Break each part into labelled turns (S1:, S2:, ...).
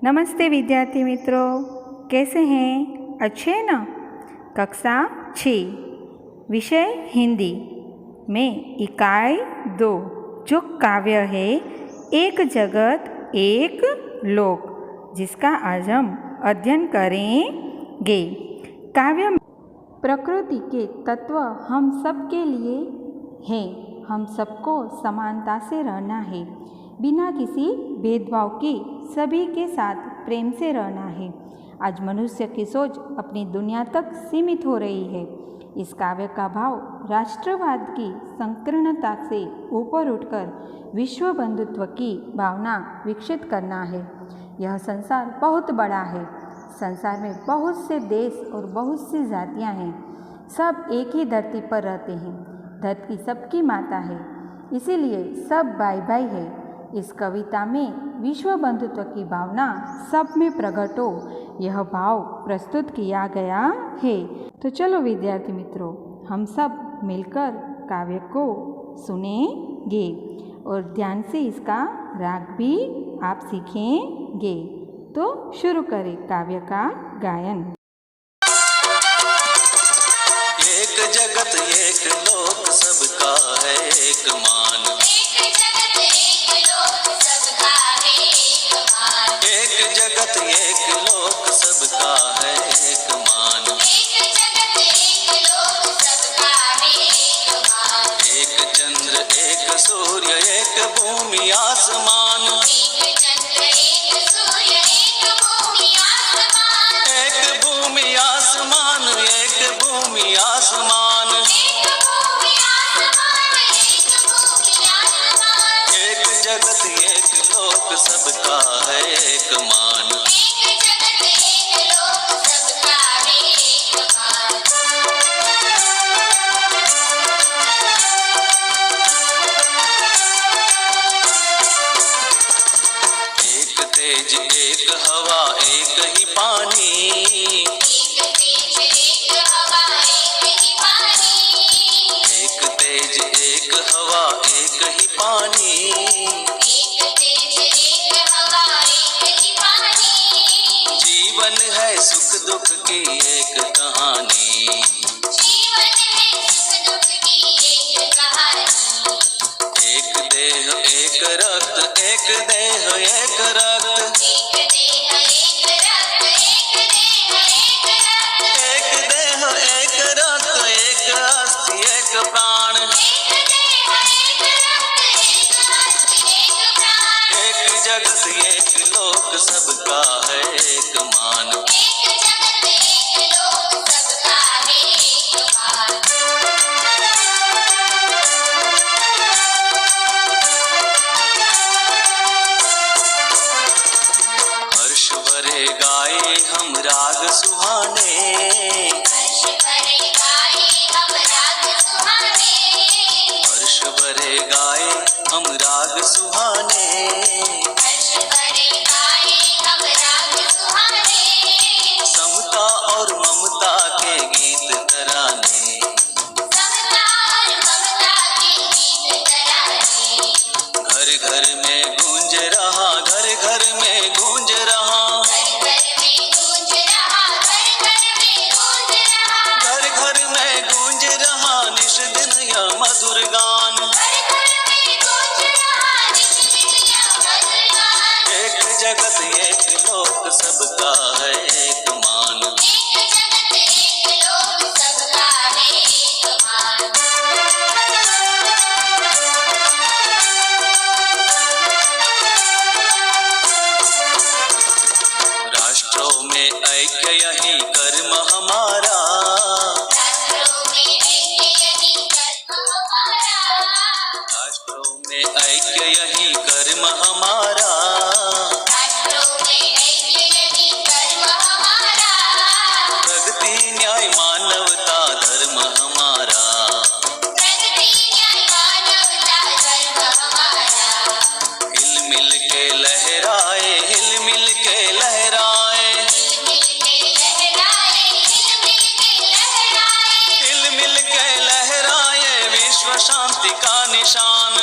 S1: नमस्ते विद्यार्थी मित्रों, कैसे हैं? अच्छे हैं ना? कक्षा 6 विषय हिंदी में इकाई 2 जो काव्य है एक जगत एक लोक, जिसका आज हम अध्ययन करेंगे। काव्य में प्रकृति के तत्व हम सब के लिए हैं। हम सबको समानता से रहना है, बिना किसी भेदभाव के सभी के साथ प्रेम से रहना है। आज मनुष्य की सोच अपनी दुनिया तक सीमित हो रही है। इस काव्य का भाव राष्ट्रवाद की संकीर्णता से ऊपर उठकर विश्व बंधुत्व की भावना विकसित करना है। यह संसार बहुत बड़ा है। संसार में बहुत से देश और बहुत सी जातियां हैं। सब एक ही धरती पर रहते हैं। धरती सबकी माता है, इसीलिए सब भाई भाई है। इस कविता में विश्व बंधुत्व की भावना सब में प्रकट हो, यह भाव प्रस्तुत किया गया है। तो चलो विद्यार्थी मित्रों, हम सब मिलकर काव्य को सुनेंगे और ध्यान से इसका राग भी आप सीखेंगे। तो शुरू करें काव्य का गायन।
S2: एक जगत एक लोक सबका है एक मान। एक जगत एक लोक सबका है एक मान। एक चंद्र एक सूर्य एक भूमि आसमान। एक भूमि आसमान एक भूमि आसमान। एक जगत एक लोक सबका है एक मान। एक तेज एक हवा एक ही पानी। एक तेज एक हवा एक ही पानी। जीवन है सुख दुख की एक कहानी। एक देह एक रक्त एक देह एक रक्त। एक देह एक रक्त एक अस्थि एक प्राण। एक जगत एक लोक सबका है एक मान। हर्ष भरे गाए हम राग सुहाने। हर्ष भरे गाए हम राग सुहाने। समता और ममता के गीत तराने। घर घर में गूंज रहा घर घर में गूंज रहा। घर घर में गूंज रहा निश दिन यह मधुर गान। एक जगत एक लोक सबका है एक मान। राष्ट्रों में ऐक्य यही कर्म हमारा। राष्ट्रों में ऐक्य यही कर्म हमारा। प्रगति न्याय मानवता धर्म हमारा। हिल मिल के लहराए हिल मिल के लहराए। हिल मिल के लहराए विश्व शांति का निशान।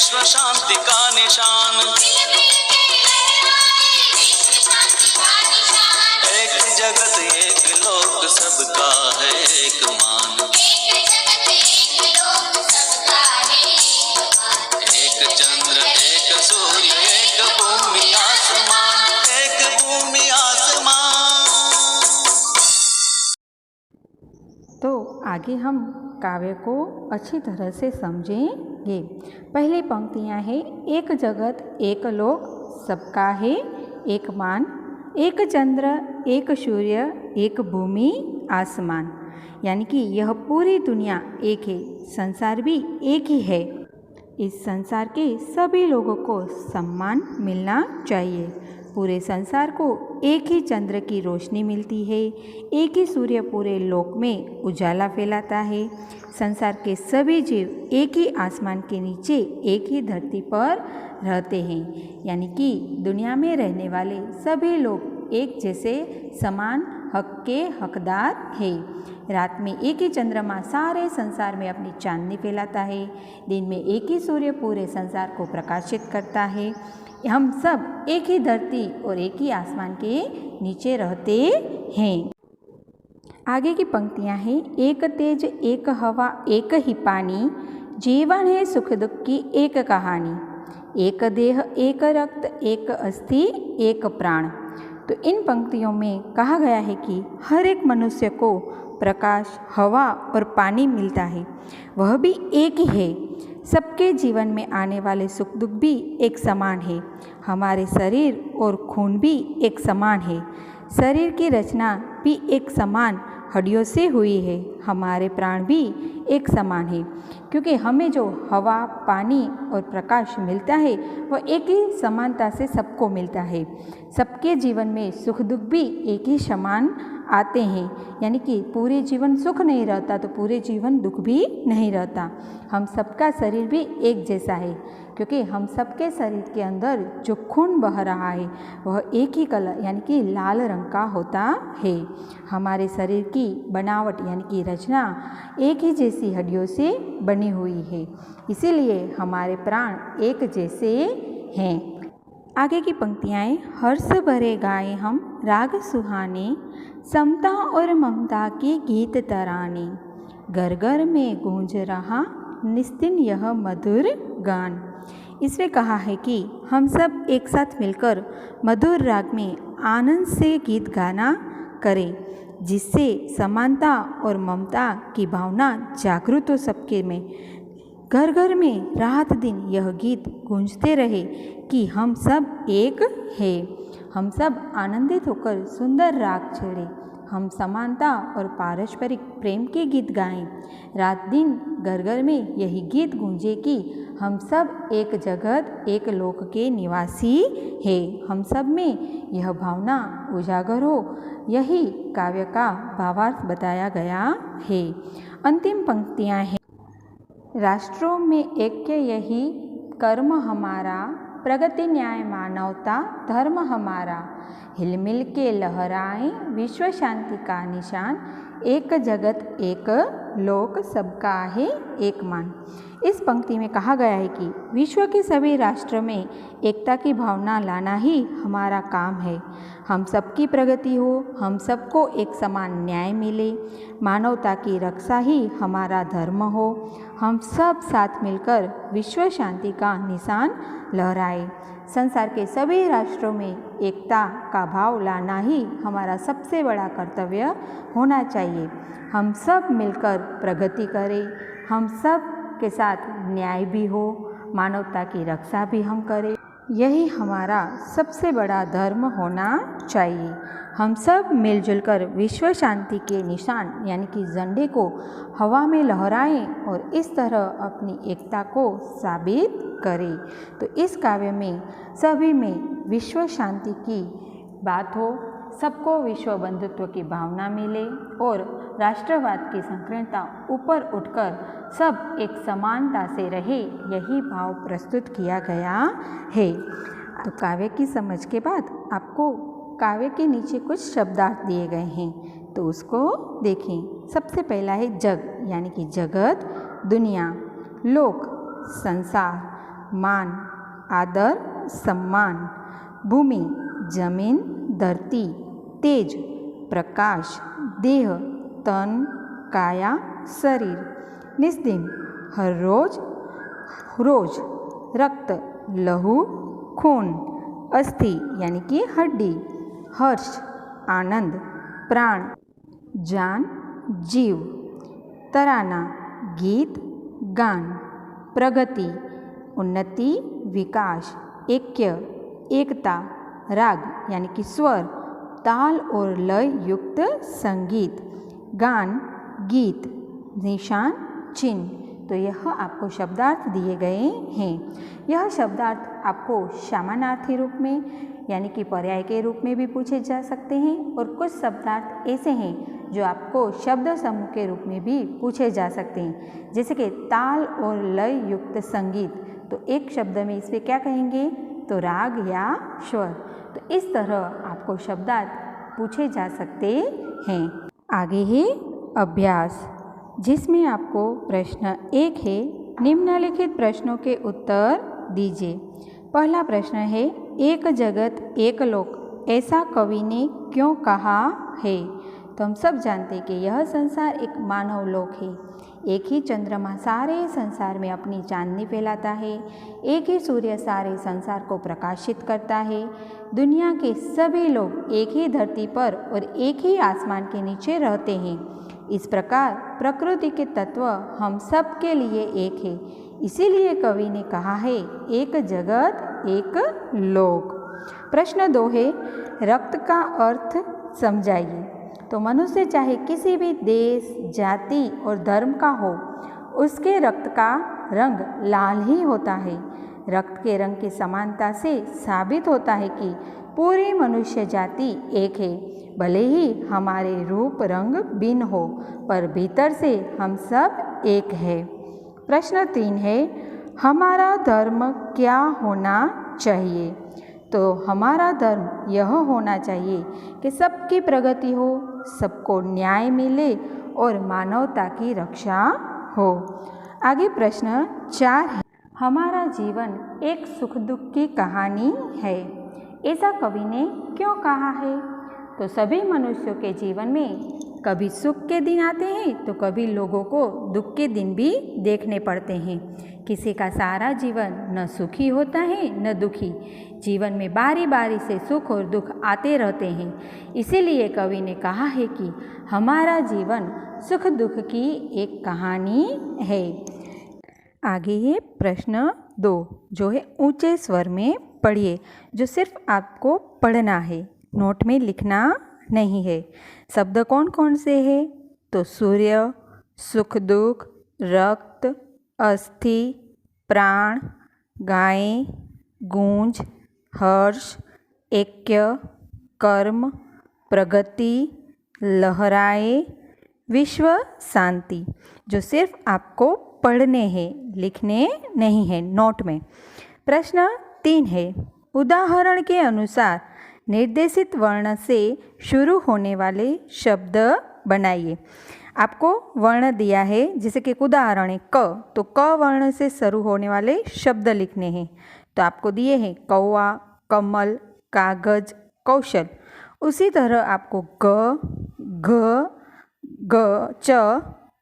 S2: विश्व शांति का निशान। एक जगत एक लोक सबका है एक मान। एक चंद्र एक सूर्य एक भूमि आसमान, एक भूमि आसमान।
S1: तो आगे हम काव्य को अच्छी तरह से समझेंगे। पहली पंक्तियाँ हैं, एक जगत एक लोक सबका है एक मान, एक चंद्र एक सूर्य एक भूमि आसमान। यानी कि यह पूरी दुनिया एक है, संसार भी एक ही है। इस संसार के सभी लोगों को सम्मान मिलना चाहिए। पूरे संसार को एक ही चंद्र की रोशनी मिलती है, एक ही सूर्य पूरे लोक में उजाला फैलाता है। संसार के सभी जीव एक ही आसमान के नीचे एक ही धरती पर रहते हैं। यानी कि दुनिया में रहने वाले सभी लोग एक जैसे समान हक के हकदार हैं। रात में एक ही चंद्रमा सारे संसार में अपनी चांदनी फैलाता है, दिन में एक ही सूर्य पूरे संसार को प्रकाशित करता है। हम सब एक ही धरती और एक ही आसमान के नीचे रहते हैं। आगे की पंक्तियाँ हैं, एक तेज एक हवा एक ही पानी, जीवन है सुख दुख की एक कहानी, एक देह एक रक्त एक अस्थि एक प्राण। तो इन पंक्तियों में कहा गया है कि हर एक मनुष्य को प्रकाश हवा और पानी मिलता है, वह भी एक ही है। सबके जीवन में आने वाले सुख दुख भी एक समान है। हमारे शरीर और खून भी एक समान है। शरीर की रचना भी एक समान हड्डियों से हुई है। हमारे प्राण भी एक समान है, क्योंकि हमें जो हवा पानी और प्रकाश मिलता है वह एक ही समानता से सबको मिलता है। सबके जीवन में सुख दुख भी एक ही समान आते हैं। यानी कि पूरे जीवन सुख नहीं रहता तो पूरे जीवन दुख भी नहीं रहता। हम सबका शरीर भी एक जैसा है, क्योंकि हम सबके शरीर के अंदर जो खून बह रहा है वह एक ही कलर यानी कि लाल रंग का होता है। हमारे शरीर की बनावट यानी कि रचना एक ही जैसी हड्डियों से बनी हुई है, इसीलिए हमारे प्राण एक जैसे हैं। आगे की पंक्तियाँ, हर्ष भरे गाए हम राग सुहाने, समता और ममता के गीत तराने, घर घर में गूंज रहा निस्दिन यह मधुर गान। इसमें कहा है कि हम सब एक साथ मिलकर मधुर राग में आनंद से गीत गाना करें, जिससे समानता और ममता की भावना जागृत हो सबके में। घर घर में रात दिन यह गीत गूंजते रहे कि हम सब एक हैं। हम सब आनंदित होकर सुंदर राग छेड़े, हम समानता और पारस्परिक प्रेम के गीत गाएं। रात दिन घर घर में यही गीत गूंजे कि हम सब एक जगत एक लोक के निवासी हैं। हम सब में यह भावना उजागर हो, यही काव्य का भावार्थ बताया गया है। अंतिम पंक्तियाँ हैं, राष्ट्रों में ऐक्य यही कर्म हमारा, प्रगति न्याय मानवता धर्म हमारा, हिलमिल के लहराएं विश्व शांति का निशान, एक जगत एक लोक सबका है एक मान। इस पंक्ति में कहा गया है कि विश्व के सभी राष्ट्र में एकता की भावना लाना ही हमारा काम है। हम सबकी प्रगति हो, हम सबको एक समान न्याय मिले, मानवता की रक्षा ही हमारा धर्म हो। हम सब साथ मिलकर विश्व शांति का निशान लहराए। संसार के सभी राष्ट्रों में एकता का भाव लाना ही हमारा सबसे बड़ा कर्तव्य होना चाहिए। हम सब मिलकर प्रगति करें, हम सब के साथ न्याय भी हो, मानवता की रक्षा भी हम करें, यही हमारा सबसे बड़ा धर्म होना चाहिए। हम सब मिलजुल कर विश्व शांति के निशान यानी कि झंडे को हवा में लहराएं और इस तरह अपनी एकता को साबित करें। तो इस काव्य में सभी में विश्व शांति की बात हो, सबको विश्व बंधुत्व की भावना मिले और राष्ट्रवाद की संकीर्णता ऊपर उठकर सब एक समानता से रहे, यही भाव प्रस्तुत किया गया है। तो काव्य की समझ के बाद आपको काव्य के नीचे कुछ शब्दार्थ दिए गए हैं, तो उसको देखें। सबसे पहला है जग यानी कि जगत दुनिया, लोक संसार, मान, आदर, सम्मान। भूमि, जमीन, धरती। तेज, प्रकाश, देह, तन, काया, शरीर। निस्दिन, हर रोज, रोज। रक्त, लहू, खून। अस्थि यानी कि हड्डी। हर्ष, आनंद, प्राण, जान, जीव। तराना, गीत, गान। प्रगति, उन्नति, विकास। ऐक्य, एकता। राग यानी कि स्वर, ताल और लय युक्त संगीत। गान, गीत। निशान, चिन्ह। तो यह आपको शब्दार्थ दिए गए हैं। यह शब्दार्थ आपको समानार्थी रूप में यानी कि पर्याय के रूप में भी पूछे जा सकते हैं और कुछ शब्दार्थ ऐसे हैं जो आपको शब्द समूह के रूप में भी पूछे जा सकते हैं, जैसे कि ताल और लय युक्त संगीत। तो एक शब्द में इस पर क्या कहेंगे, तो राग या स्वर। तो इस तरह आपको शब्दार्थ पूछे जा सकते हैं। आगे है अभ्यास, जिसमें आपको प्रश्न 1 है, निम्नलिखित प्रश्नों के उत्तर दीजिए। पहला प्रश्न है, एक जगत एक लोक ऐसा कवि ने क्यों कहा है। तो हम सब जानते हैं कि यह संसार एक मानव लोक है। एक ही चंद्रमा सारे संसार में अपनी चांदनी फैलाता है। एक ही सूर्य सारे संसार को प्रकाशित करता है। दुनिया के सभी लोग एक ही धरती पर और एक ही आसमान के नीचे रहते हैं। इस प्रकार प्रकृति के तत्व हम सब के लिए एक है। इसीलिए कवि ने कहा है, एक जगत एक लोक। प्रश्न 2 है, रक्त का अर्थ समझाइए। तो मनुष्य चाहे किसी भी देश, जाति और धर्म का हो, उसके रक्त का रंग लाल ही होता है। रक्त के रंग की समानता से साबित होता है कि पूरी मनुष्य जाति एक है। भले ही हमारे रूप रंग भिन्न हो, पर भीतर से हम सब एक है। प्रश्न 3 है, हमारा धर्म क्या होना चाहिए। तो हमारा धर्म यह होना चाहिए कि सबकी प्रगति हो, सबको न्याय मिले और मानवता की रक्षा हो। आगे प्रश्न 4 है, हमारा जीवन एक सुख दुख की कहानी है, ऐसा कवि ने क्यों कहा है। तो सभी मनुष्यों के जीवन में कभी सुख के दिन आते हैं तो कभी लोगों को दुख के दिन भी देखने पड़ते हैं। किसी का सारा जीवन न सुखी होता है न दुखी। जीवन में बारी बारी से सुख और दुख आते रहते हैं। इसीलिए कवि ने कहा है कि हमारा जीवन सुख दुख की एक कहानी है। आगे है प्रश्न 2, जो है ऊंचे स्वर में पढ़िए, जो सिर्फ आपको पढ़ना है, नोट में लिखना नहीं है। शब्द कौन कौन से हैं, तो सूर्य, सुख दुख, रक्त, अस्थि, प्राण, गाय, गूंज, हर्ष, ऐक्य, कर्म, प्रगति, लहराए, विश्व शांति, जो सिर्फ आपको पढ़ने हैं, लिखने नहीं है नोट में। प्रश्न 3 है, उदाहरण के अनुसार निर्देशित वर्ण से शुरू होने वाले शब्द बनाइए। आपको वर्ण दिया है, जैसे कि उदाहरण है क, तो क वर्ण से शुरू होने वाले शब्द लिखने हैं। तो आपको दिए हैं कौवा, कमल, कागज, कौशल। उसी तरह आपको ग, घ, ग, च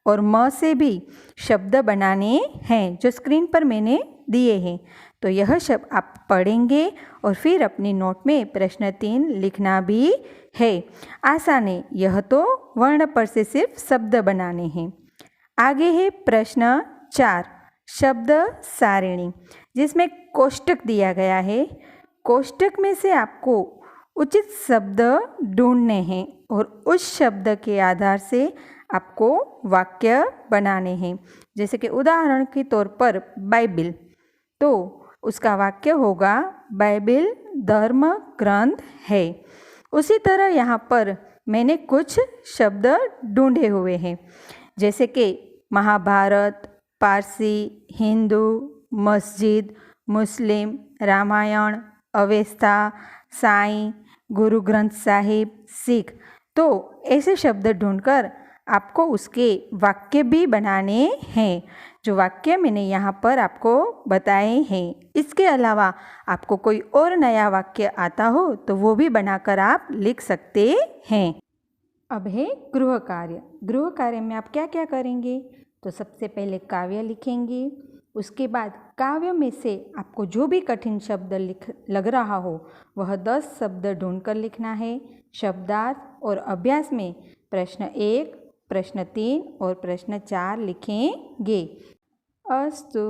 S1: और म से भी शब्द बनाने हैं, जो स्क्रीन पर मैंने दिए हैं। तो यह शब्द आप पढ़ेंगे और फिर अपनी नोट में प्रश्न 3 लिखना भी है। आसान है, यह तो वर्ण पर से सिर्फ शब्द बनाने हैं। आगे है प्रश्न 4, शब्द सारिणी, जिसमें कोष्टक दिया गया है। कोष्टक में से आपको उचित शब्द ढूंढने हैं और उस शब्द के आधार से आपको वाक्य बनाने हैं। जैसे कि उदाहरण के तौर पर बाइबिल, तो उसका वाक्य होगा बाइबिल धर्म ग्रंथ है। उसी तरह यहाँ पर मैंने कुछ शब्द ढूंढे हुए हैं, जैसे कि महाभारत, पारसी, हिंदू, मस्जिद, मुस्लिम, रामायण, अवेस्ता, साईं, गुरु ग्रंथ साहिब, सिख। तो ऐसे शब्द ढूंढकर आपको उसके वाक्य भी बनाने हैं। जो वाक्य मैंने यहाँ पर आपको बताए हैं। इसके अलावा आपको कोई और नया वाक्य आता हो तो वो भी बनाकर आप लिख सकते हैं। अब है गृह कार्य। गृह कार्य में आप क्या क्या करेंगे? तो सबसे पहले काव्य लिखेंगे। उसके बाद काव्य में से आपको जो भी कठिन शब्द लग रहा हो वह 10 शब्द ढूंढकर लिखना है। शब्दार्थ और अभ्यास में प्रश्न 1, प्रश्न 3 और प्रश्न 4 लिखेंगे। अस्तु।